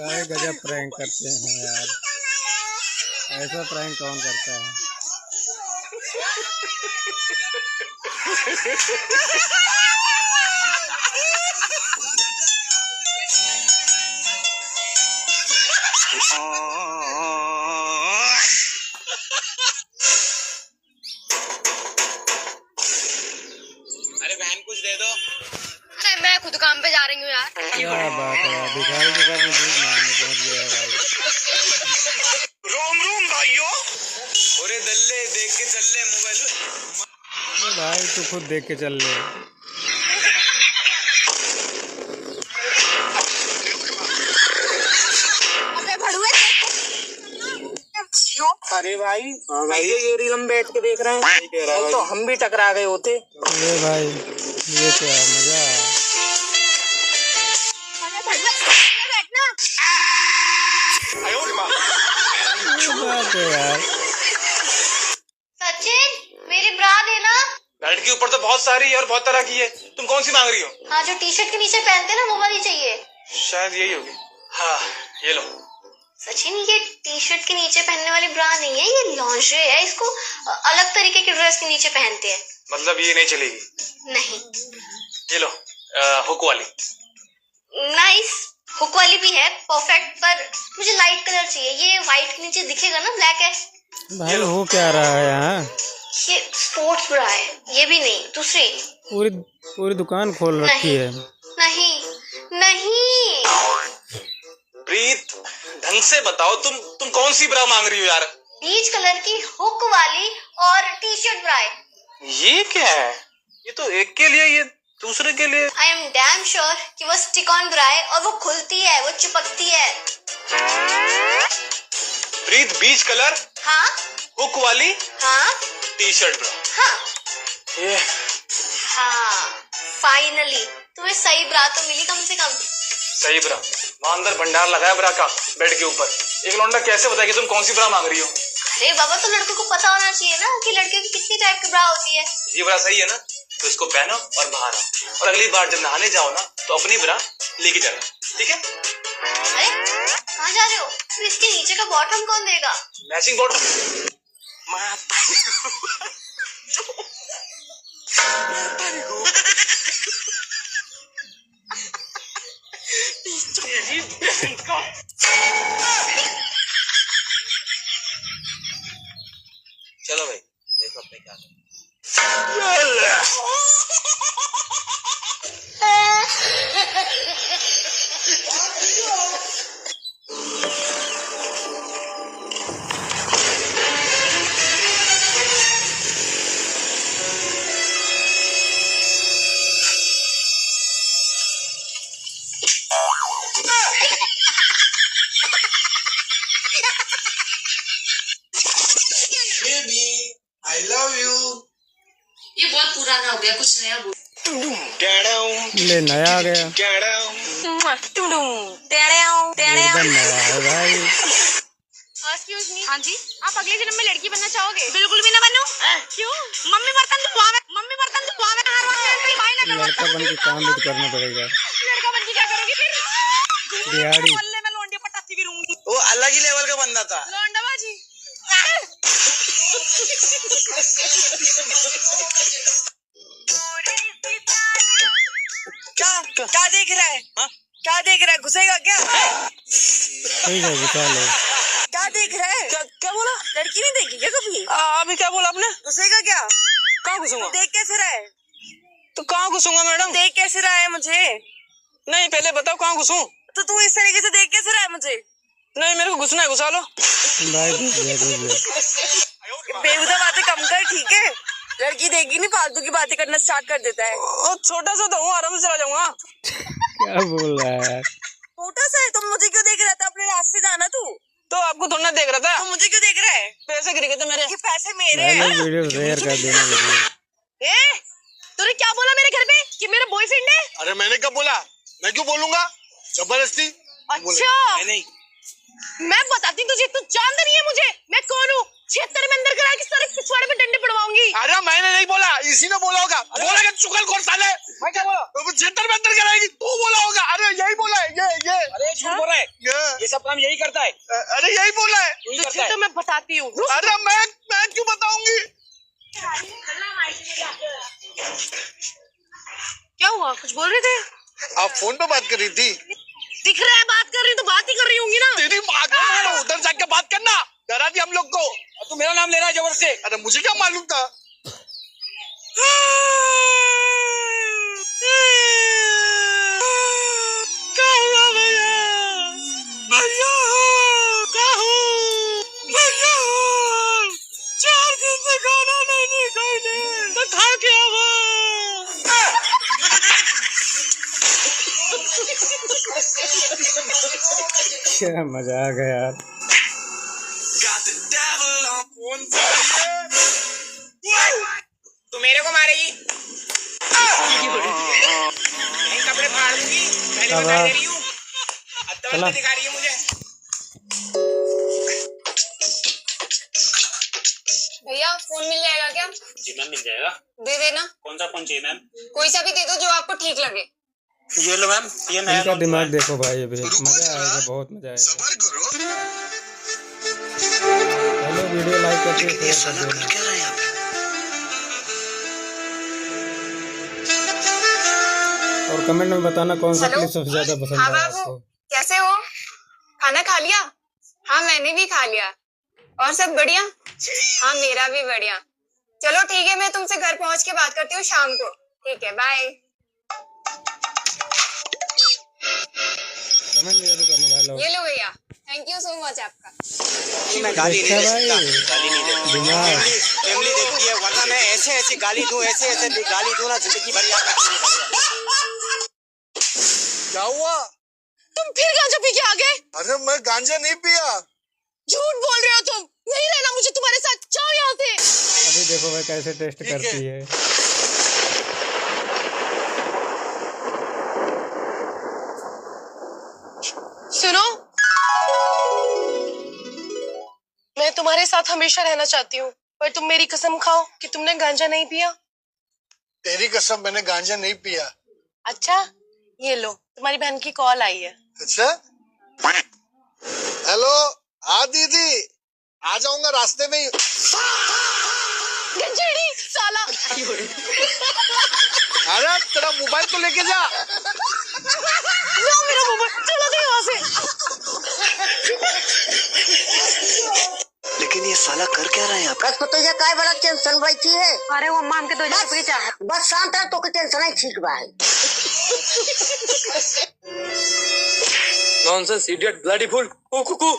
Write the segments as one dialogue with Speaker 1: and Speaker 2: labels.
Speaker 1: भाई गजब प्रैंक करते हैं यार, ऐसा प्रैंक कौन करता है।
Speaker 2: अरे बहन कुछ दे दो।
Speaker 3: अरे मैं खुद काम पे जा रही हूँ यार।
Speaker 1: क्या बात है यार, भिखारी के घर में दूध मांगने पहुंच गया भाई।
Speaker 2: रोम रोम भाइयों। अरे दल्ले देख के चल ले मोबाइल में।
Speaker 1: भाई तू खुद देख के चल ले।
Speaker 4: अरे भाई ये रील हम बैठ के देख रहे हैं, तो हम भी टकरा गए होते।
Speaker 1: अरे भाई ये क्या मजा है। बात है यार।
Speaker 3: सचिन मेरी ब्रा देना।
Speaker 2: बेल्ट के ऊपर तो बहुत सारी है और बहुत तरह की है, तुम कौन सी मांग रही हो?
Speaker 3: हाँ जो टी शर्ट के नीचे पहनते हैं ना वो वाली चाहिए।
Speaker 2: शायद यही होगी। हाँ ये लो।
Speaker 3: सचिन ये टी शर्ट के नीचे पहनने वाली ब्रा नहीं है, ये लॉन्जरे है, इसको अलग तरीके के ड्रेस के नीचे पहनते हैं।
Speaker 2: मतलब ये नहीं चलेगी?
Speaker 3: नहीं।
Speaker 2: ये लो हुक वाली।
Speaker 3: नाइस, हुक वाली भी है परफेक्ट, पर मुझे लाइट कलर चाहिए। ये व्हाइट के नीचे दिखेगा ना, ब्लैक है।
Speaker 1: भाई हो क्या रहा है यहाँ?
Speaker 3: ये स्पोर्ट्स ब्रा है, ये भी नहीं, दूसरी।
Speaker 1: पूरी दुकान खोल रखी है।
Speaker 3: नहीं नहीं
Speaker 2: प्रीत ढंग से बताओ, तुम कौन सी ब्रा मांग रही हो यार?
Speaker 3: बीच कलर की हुक वाली और टी शर्ट ब्रा है।
Speaker 2: ये क्या है? ये तो एक के लिए, ये दूसरे के लिए।
Speaker 3: आई एम डैम श्योर कि वो स्टिक ऑन ब्रा है और वो खुलती है, वो चिपकती है।
Speaker 2: प्रीत बीच कलर,
Speaker 3: हाँ
Speaker 2: हुक वाली,
Speaker 3: हाँ
Speaker 2: टी शर्ट ब्रा।
Speaker 3: हाँ
Speaker 2: ये
Speaker 3: हाँ फाइनली तुम्हें सही ब्रा तो मिली कम से कम।
Speaker 2: सही ब्रा? वहाँ अंदर भंडार लगाया ब्रा का बेड के ऊपर। एक लौंडा कैसे बताए कि तुम कौन सी ब्रा मांग रही हो?
Speaker 3: अरे बाबा तो लड़कों को पता होना चाहिए ना कि लड़के की कितनी टाइप की ब्रा होती है।
Speaker 2: ये ब्रा सही है ना, तो इसको पहनो और बाहर आओ, और अगली बार जब नहाने जाओ ना तो अपनी ब्रा लेके जाना, ठीक है?
Speaker 3: अरे कहाँ जा रहे हो? तो इसके नीचे का बॉटम कौन देगा?
Speaker 2: Matching bottom. चलो भाई देखो अपने क्या I love you।
Speaker 3: ये बहुत पुराना हो गया, कुछ नया बोल।
Speaker 1: ले नया आ गया, एकदम नया है भाई।
Speaker 3: Excuse me. हाँ जी, आप अगले जन्म में लड़की बनना चाहोगे? बिल्कुल भी ना बनूं। क्यों? मम्मी बर्तन धुलवावे हर वक्त भाई ना करवा।
Speaker 1: लड़का बन के काम भी तो करना पड़ेगा।
Speaker 3: लड़का बन के क्या करोगी फिर?
Speaker 1: दिहाड़ी
Speaker 3: मोहल्ले में लोंडे पटाती फिरूंगी।
Speaker 2: वो अलग ही लेवल का बंदा था।
Speaker 3: लोंडाबाजी।
Speaker 4: क्या देख रहा है?
Speaker 2: हाँ?
Speaker 4: क्या देख रहा है? घुसेगा क्या?
Speaker 1: ठीक है घुसा लो।
Speaker 4: क्या देख रहा है?
Speaker 2: क्या बोला?
Speaker 4: लड़की नहीं देखी क्या कभी?
Speaker 2: अभी क्या बोला आपने?
Speaker 4: घुसेगा क्या?
Speaker 2: कहाँ घुसूंगा?
Speaker 4: देख कैसे रहा है?
Speaker 2: तो कहाँ घुसूंगा मैडम?
Speaker 4: देख कैसे रहा है मुझे?
Speaker 2: नहीं पहले बताओ कहाँ घुसूं?
Speaker 4: तो तू इस तरीके से देख कैसे रहा है मुझे?
Speaker 2: नहीं मेरे को घुसना है, घुसा लो।
Speaker 1: भाई
Speaker 4: बेहुदा बातें कम कर, ठीक है? लड़की देगी नहीं, फालतू की बातें करना स्टार्ट कर देता है।
Speaker 2: छोटा सा तो हूँ, आराम से चला जाऊंगा।
Speaker 1: क्या बोल रहा है यार?
Speaker 4: छोटा सा है तो मुझे क्यों देख रहा था? अपने रास्ते जाना तू।
Speaker 2: तो आपको थोड़ा देख रहा था।
Speaker 4: तो मुझे क्यों देख रहा है?
Speaker 2: पैसे गिर गए थे मेरे।
Speaker 4: ये पैसे मेरे
Speaker 1: भाई
Speaker 4: हैं।
Speaker 1: लोग वीडियो शेयर कर देना वीडियो।
Speaker 3: तूने क्या बोला मेरे घर पे कि मेरा बॉयफ्रेंड है?
Speaker 5: अरे मैंने कब बोला? मैं क्यों बोलूंगा? जबरदस्ती।
Speaker 3: अच्छा
Speaker 2: नहीं
Speaker 3: मैं बताती तुझे, तू जानता नहीं है मुझे मैं कौन हूँ। क्षेत्र में अंदर करा के सारे पिछवाड़े पे डंडे पड़वाऊंगी।
Speaker 5: अरे मैंने नहीं बोला, इसी ने बोला होगा। बोला कि चुगलखोर साले। मैं क्या बोला? तो क्षेत्र में अंदर कराएगी, तू बोला होगा। अरे यही बोला है, ये।
Speaker 4: अरे झूठ बोल रहा है, ये सब काम यही करता है।
Speaker 5: अरे यही बोला है।
Speaker 3: तो मैं बताती हूँ।
Speaker 5: अरे मैं क्यों बताऊंगी?
Speaker 3: क्या हुआ, कुछ बोल रहे थे?
Speaker 5: आप फोन पे बात कर रही थी।
Speaker 3: दिख रहा है बात कर रही, तो बात ही कर रही होंगी ना।
Speaker 5: तेरी माँ का, उधर जाके बात करना। डरा दी हम लोग को।
Speaker 4: तू मेरा नाम ले रहा है जबर से।
Speaker 5: अरे मुझे क्या मालूम था?
Speaker 3: क्या हुआ भैया? भैया क्या हुआ? भैया 4 दिन से खाना नहीं खाई, तो खा के आवा।
Speaker 1: क्या मजा आ गया यार।
Speaker 4: तू मेरे को मारेगी? नहीं, कपड़े फाड़ दूंगी। पहले बता दे रही हूँ। अत्तवाद दिखा रही है मुझे।
Speaker 3: भैया फोन मिल जाएगा क्या?
Speaker 2: जी मैम, मिल जाएगा।
Speaker 3: दे देना।
Speaker 2: कौन सा फोन चाहिए मैम?
Speaker 3: कोई सा भी दे दो जो आपको ठीक लगे।
Speaker 2: ये लो मैम, ये नया
Speaker 1: इनका
Speaker 2: फोन
Speaker 1: दिमाग
Speaker 2: है।
Speaker 1: देखो भाई, अभी मजा आएगा, बहुत मजा आएगा।
Speaker 5: सबर करो।
Speaker 1: हेलो, वीडियो लाइक करके शेयर कर देना।
Speaker 5: क्या रहा है यहाँ पे?
Speaker 1: और कमेंट में बताना कौन सा
Speaker 3: हेलो?
Speaker 1: क्लिप सबसे ज्यादा पसंद
Speaker 3: हाँ
Speaker 1: है
Speaker 3: बाबू,
Speaker 1: आपको।
Speaker 3: कैसे हो? खाना खा लिया? हाँ मैंने भी खा लिया। और सब बढ़िया? हाँ मेरा भी बढ़िया। चलो ठीक है, मैं तुमसे घर पहुंच के बात करती हूँ शाम को। ठीक है, बाय।
Speaker 1: कमेंट जरूर करना भाई लोग।
Speaker 3: ये लो भैया, थैंक यू सो मच आपका।
Speaker 4: मैं गाली
Speaker 1: देखा
Speaker 4: नहीं
Speaker 1: भाई,
Speaker 4: देता। गाली नहीं देता।
Speaker 1: दिमाग।
Speaker 4: फैमिली देखती है, वरना मैं ऐसे गाली दूं, ऐसे गाली दूं ना, जिंदगी भर याद रखूंगी।
Speaker 5: क्या हुआ?
Speaker 3: तुम फिर गांजा पी के आ गए?
Speaker 5: अरे मैं गांजा नहीं पिया।
Speaker 3: झूठ बोल रहे हो तुम। नहीं रहना मुझे तुम्हारे साथ, जाओ यहाँ से।
Speaker 1: अभी देखो भाई कैसे टेस्ट करती है।
Speaker 3: सुनो, मैं तुम्हारे साथ हमेशा रहना चाहती हूँ, पर तुम मेरी कसम खाओ कि तुमने गांजा नहीं पिया।
Speaker 5: तेरी कसम, मैंने गांजा नहीं पिया।
Speaker 3: अच्छा, ये लो, तुम्हारी बहन की कॉल आई है।
Speaker 5: अच्छा, हेलो। हाँ दीदी, आ जाऊंगा रास्ते में ही।
Speaker 3: गंजेड़ी साला।
Speaker 5: अरे तेरा मोबाइल तो लेके जा।
Speaker 3: लो मेरा मोबाइल, चलो गए वहाँ से।
Speaker 6: लेकिन ये साला कर क्या रहा है यहाँ पे?
Speaker 7: बस तो ये काय बड़ा टेंशन बैठी है।
Speaker 3: अरे वो अम्मा हमके 2000 रुपये चाह।
Speaker 7: बस शांत है तो की टेंशन ही ठीक बा है।
Speaker 4: Nonsense, idiot, bloody fool, cuckoo.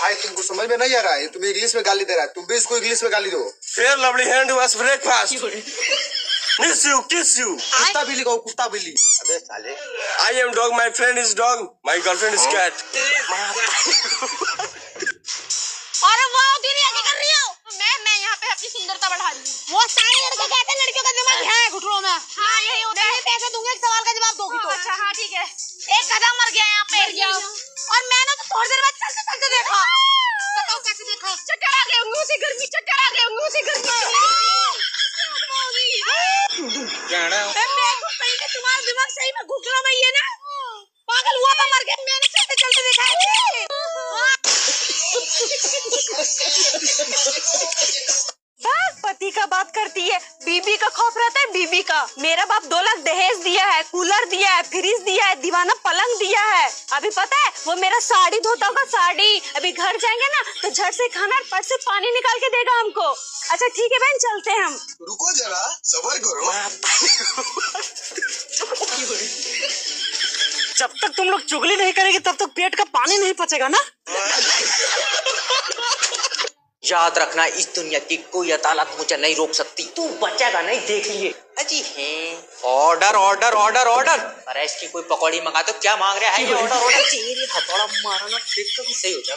Speaker 5: भाई तुमको समझ में नहीं आ रहा है, तुम्हें इंग्लिश में गाली दे रहा है, तुम भी इसको इंग्लिश में गाली दो।
Speaker 4: Fair lovely hand was breakfast. Kiss you.
Speaker 5: कुत्ता बिल्ली कहो, कुत्ता बिल्ली। अबे साले।
Speaker 4: I am dog, my friend is dog, my girlfriend is cat.
Speaker 3: अरे वाह दीदी, क्या कर रही हो? मैं यहाँ पे अपनी सुंदरता बढ़ा रही हूँ। वो सारे लड़के कहते हैं लड़कियों का दिमाग है घुटनों में। हाँ यही होता है। पैसे दूंगी, एक सवाल का जवाब दोगी तो। अच्छा हाँ ठीक है। एक गधा मर गया यहाँ पे, और मैंने तो थोड़ी देर बाद चलते चलते देखा। बताओ कैसे देखा? चक्कर आ गए होंगे उसे गर्मी, चक्कर आ गए होंगे उसे गर्मी। पहले तुम्हारा दिमाग सही में घुटनों में ही है ना? पागल हुआ था, मर गया। मैंने चलते चलते देखा है। पति का बात करती है, बीबी का खौफ रहता है। बीबी का, मेरा बाप 2 लाख दहेज दिया है, कूलर दिया है, फ्रिज दिया है, दीवाना पलंग दिया है। अभी पता है वो मेरा साड़ी धोता होगा, साड़ी। अभी घर जाएंगे ना तो झट से खाना और पट से पानी निकाल के देगा हमको। अच्छा ठीक है बहन, चलते हैं हम।
Speaker 5: रुको जरा, सबर करो।
Speaker 4: जब तक तुम लोग चुगली नहीं करेंगे तब तक पेट का पानी नहीं पचेगा ना।
Speaker 6: याद रखना, इस दुनिया की कोई अदालत मुझे नहीं रोक सकती। तू बचेगा नहीं, देख लिए। अजी है। Order order order order. अरे इसकी कोई पकौड़ी मंगा तो क्या मांग रहा है ये? Order order. चीनी हथौड़ा मारना ठीक तो सही हो जाए।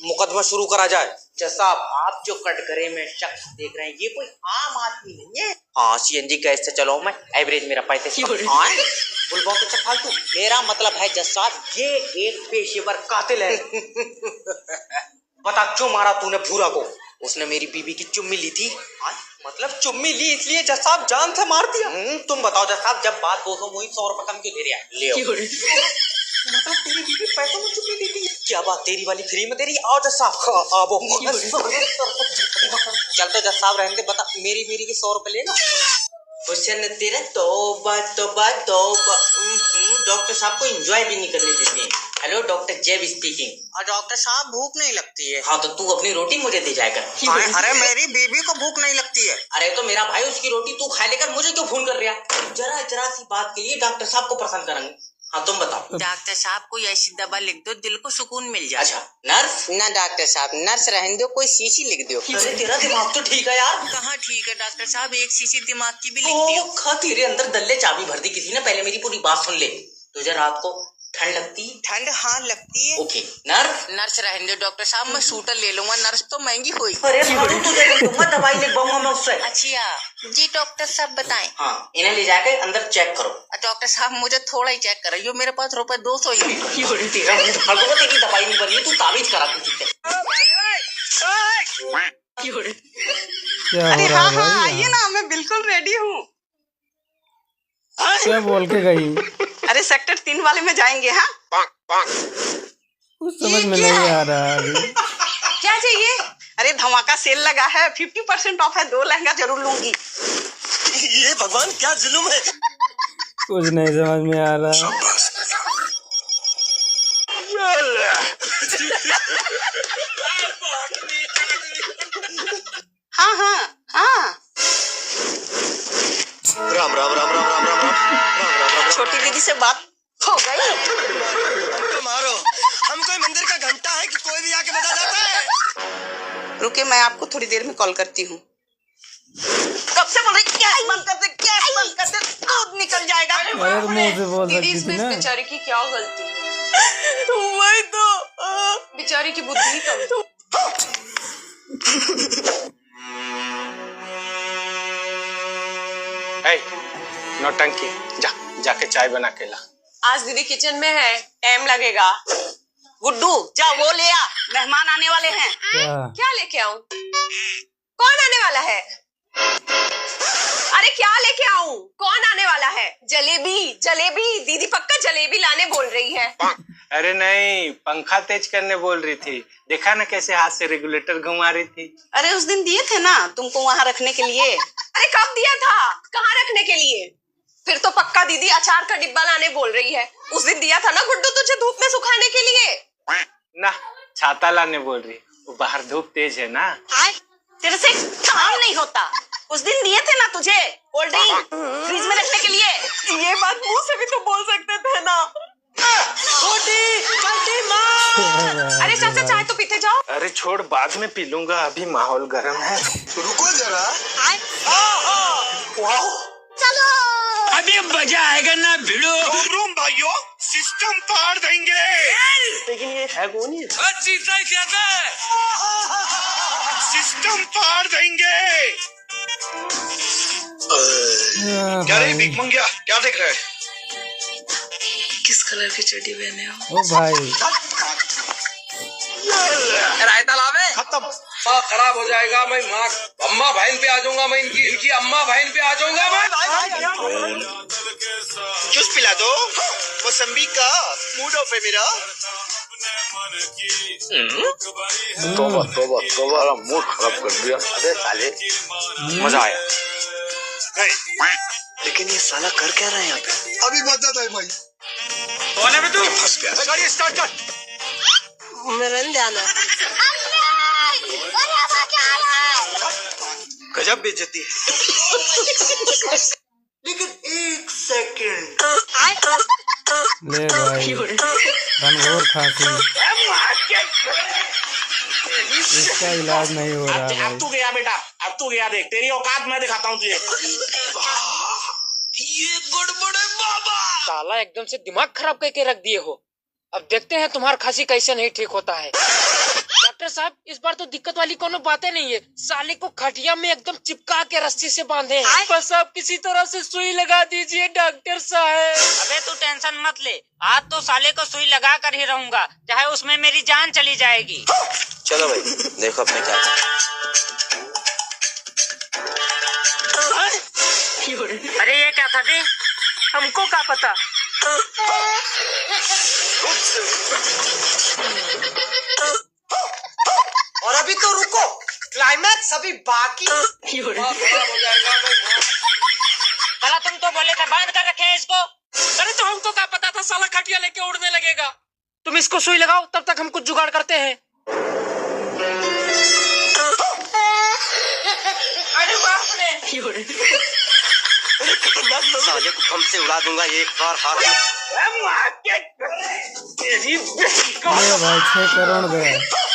Speaker 6: मुकदमा शुरू करा जाए। जैसा आप जो कटघरे में शख्स देख रहे हैं, ये कोई आम आदमी नहीं है। हाँ, सीएनजी गैस से चलाऊं मैं, एवरेज मेरा 35। बुलबा तो फालतू। मेरा मतलब है जसाद, ये एक पेशेवर कातिल है। बता क्यों मारा तूने भूरा को? उसने मेरी बीबी की चुम्मी ली थी। मतलब चुम्मी ली इसलिए जज साहब जान से मार दिया? तुम बताओ जज साहब, जब बात 200 मुझे 100 रुपए कम क्यों दे रहा है? ले आओ। मतलब तेरी बीबी पैसों में चुम्मी दी थी? क्या बात, तेरी वाली फ्री में दे रही? आओ जज साहब, आओ। चल तो जज साहब रहने दे, बता मेरी के 100 रुपए लेगा? क्वेश्चन तेरा तौबा तौबा तौबा। डॉक्टर साहब को एंजॉय भी नहीं करने देते हैं। हेलो डॉक्टर जेब स्पीकिंग।
Speaker 4: और डॉक्टर साहब भूख नहीं लगती है।
Speaker 6: हाँ तो तू अपनी रोटी मुझे दे जाएगा।
Speaker 4: अरे मेरी बीबी को भूख नहीं लगती है।
Speaker 6: अरे तो मेरा भाई उसकी रोटी तू खाए लेकर मुझे क्यों फोन कर रहा? जरा सी बात के लिए डॉक्टर साहब को परेशान करेंगे। हाँ तुम बताओ।
Speaker 4: डॉक्टर साहब कोई ऐसी दवा लिख दो दिल को सुकून मिल जाए।
Speaker 6: अच्छा नर्स?
Speaker 4: ना डॉक्टर साहब, नर्स रहने दो, कोई शीशी लिख दो।
Speaker 6: अरे तेरा दिमाग तो ठीक है यार।
Speaker 4: कहाँ ठीक है डॉक्टर साहब, एक शीशी दिमाग की भी लिख
Speaker 6: ओ,
Speaker 4: दो।
Speaker 6: खा तेरे अंदर दल्ले चाबी भर दी किसी ने। पहले मेरी पूरी बात सुन ले। तुझे रात को ठंड लगती?
Speaker 4: ठंड हाँ लगती है।
Speaker 6: Okay nurse?
Speaker 4: नर्स रहने दो डॉक्टर साहब, मैं सूटर ले लूंगा, नर्स तो महंगी हुई।
Speaker 6: अरे तुझे दूंगा दवाई लिखवाऊंगा मैं उससे।
Speaker 4: अच्छा जी डॉक्टर साहब बताएं।
Speaker 6: हाँ इन्हें ले जाकर अंदर चेक करो।
Speaker 4: डॉक्टर साहब मुझे थोड़ा ही चेक करो, मेरे पास रुपए 200 ही है।
Speaker 6: तेरा तेरी दवाई नहीं बनी, तू ताबीज करा किसी से।
Speaker 1: क्या हो रहा है भाई?
Speaker 3: आइए ना, मैं बिल्कुल रेडी हूँ।
Speaker 1: क्या बोल के गई?
Speaker 3: अरे सेक्टर 3 वाले में जाएंगे। हाँ
Speaker 1: कुछ समझ में नहीं आ रहा अभी।
Speaker 3: क्या चाहिए? अरे धमाका सेल लगा है, 50% ऑफ है, 2 लहंगा जरूर लूंगी।
Speaker 5: ये भगवान क्या जुल्म है।
Speaker 1: कुछ नहीं समझ में आ रहा।
Speaker 3: हाँ हाँ हाँ।
Speaker 5: राम राम राम राम राम राम राम।
Speaker 3: छोटी दीदी से बात हो गई।
Speaker 5: मारो, हम कोई मंदिर का घंटा है कि कोई भी आके बजा जाता है।
Speaker 3: रुके, मैं आपको थोड़ी देर में कॉल करती हूँ। कब से बोल रही गैस बंद कर दे, गैस बंद कर दे, दूध निकल जाएगा।
Speaker 1: अरे मुंह से बोल
Speaker 8: दीदी
Speaker 1: सकती थी
Speaker 8: इसमें
Speaker 1: ना।
Speaker 8: बेचारी की क्या गलती है?
Speaker 3: वही तो
Speaker 8: बेचारी की बुद्धि ही कम है।
Speaker 5: नौटंकी, जाके चाय बना के ला।
Speaker 8: आज दीदी किचन में है, टाइम लगेगा।
Speaker 3: गुड्डू जा वो ले आ, मेहमान आने वाले हैं।
Speaker 1: क्या?
Speaker 8: क्या लेके आऊं? कौन आने वाला है? अरे क्या लेके आऊं? कौन आने वाला है? जलेबी जलेबी, दीदी पक्का जलेबी लाने बोल रही है।
Speaker 9: अरे नहीं, पंखा तेज करने बोल रही थी। देखा ना कैसे हाथ से रेगुलेटर घुमा रही थी।
Speaker 3: अरे उस दिन दिए थे ना तुमको वहाँ रखने के लिए।
Speaker 8: अरे कब दिया था? कहाँ रखने के लिए? फिर तो पक्का दीदी अचार का डिब्बा लाने बोल रही है। उस दिन दिया था ना गुड्डू तुझे धूप में सुखाने के लिए।
Speaker 9: ना, छाता लाने बोल रही। वो बाहर धूप तेज है ना।
Speaker 3: आए तेरे से काम नहीं होता। उस दिन दिए थे ना तुझे कोल्ड ड्रिंक फ्रिज में रखने के लिए।
Speaker 8: ये बात मुंह से भी तो बोल सकते थे ना। अरे चाचा चाय तो पीते जाओ।
Speaker 9: अरे छोड़, बाद में पी लूंगा, अभी माहौल गर्म है।
Speaker 5: रुको जरा।
Speaker 3: चलो
Speaker 9: अभी मजा आएगा ना भिड़ो।
Speaker 5: रूम भाइयों, सिस्टम फाड़ देंगे।
Speaker 9: लेकिन ये है कौन? ये
Speaker 5: सिस्टम फाड़ देंगे। क्या रे बिग मंगिया, क्या देख रहे हैं?
Speaker 8: किस कलर की चड्डी पहने हो?
Speaker 1: ओ भाई
Speaker 5: रायता लावे खत्म। खराब हो जाएगा। मैं माँ अम्मा बहन पे आ जाऊंगा। मैं इनकी अम्मा बहन पे आ जाऊंगा। मैं जूस पिला दो, मौसम्बी का मूड ऑफ है मेरा।
Speaker 1: तोबा
Speaker 5: तोबा मूड खराब कर दिया। अबे साले, मजा आया। लेकिन ये साला कर क्या रहा है यहाँ पे? अभी बताता है भाई। कौन है तू? फंस गया। गाड़ी स्टार्ट कर।
Speaker 3: मेरे ध्यान
Speaker 5: गजब बेइज्जती है। लेकिन एक सेकंड।
Speaker 1: ले भाई घनघोर खांसी, इसका इलाज नहीं हो रहा भाई।
Speaker 5: अब तू गया बेटा, अब तू गया। देख तेरी औकात मैं दिखाता हूँ तुझे। ये गड़बड़ है बाबा।
Speaker 10: साला एकदम से दिमाग खराब करके रख दिए हो। अब देखते हैं तुम्हारा खांसी कैसे नहीं ठीक होता है। डॉक्टर साहब इस बार तो दिक्कत वाली कोनो बातें नहीं है। साले को खटिया में एकदम चिपका के रस्सी से बांधे हैं। बस आप किसी तरह से सुई लगा दीजिए डॉक्टर साहब।
Speaker 6: अबे तू टेंशन मत ले, आज तो साले को सुई लगा कर ही रहूंगा, चाहे उसमें मेरी जान चली जाएगी।
Speaker 5: चलो भाई देखो अब मैं क्या
Speaker 10: अरे ये क्या था बे? हमको क्या पता।
Speaker 6: और अभी तो रुको, क्लाइमैक्स अभी बाकी। साला तुम तो बोले थे बांध कर रखे इसको।
Speaker 10: अरे तो हमको क्या पता था साला खटिया लेके उड़ने लगेगा। तुम इसको सुई लगाओ, तब तक हम कुछ जुगाड़ करते हैं। अरे बाप रे।
Speaker 5: साले को कम से उड़ा दूंगा एक बार हाथ।
Speaker 1: ये भाई 6 करोड़ गया।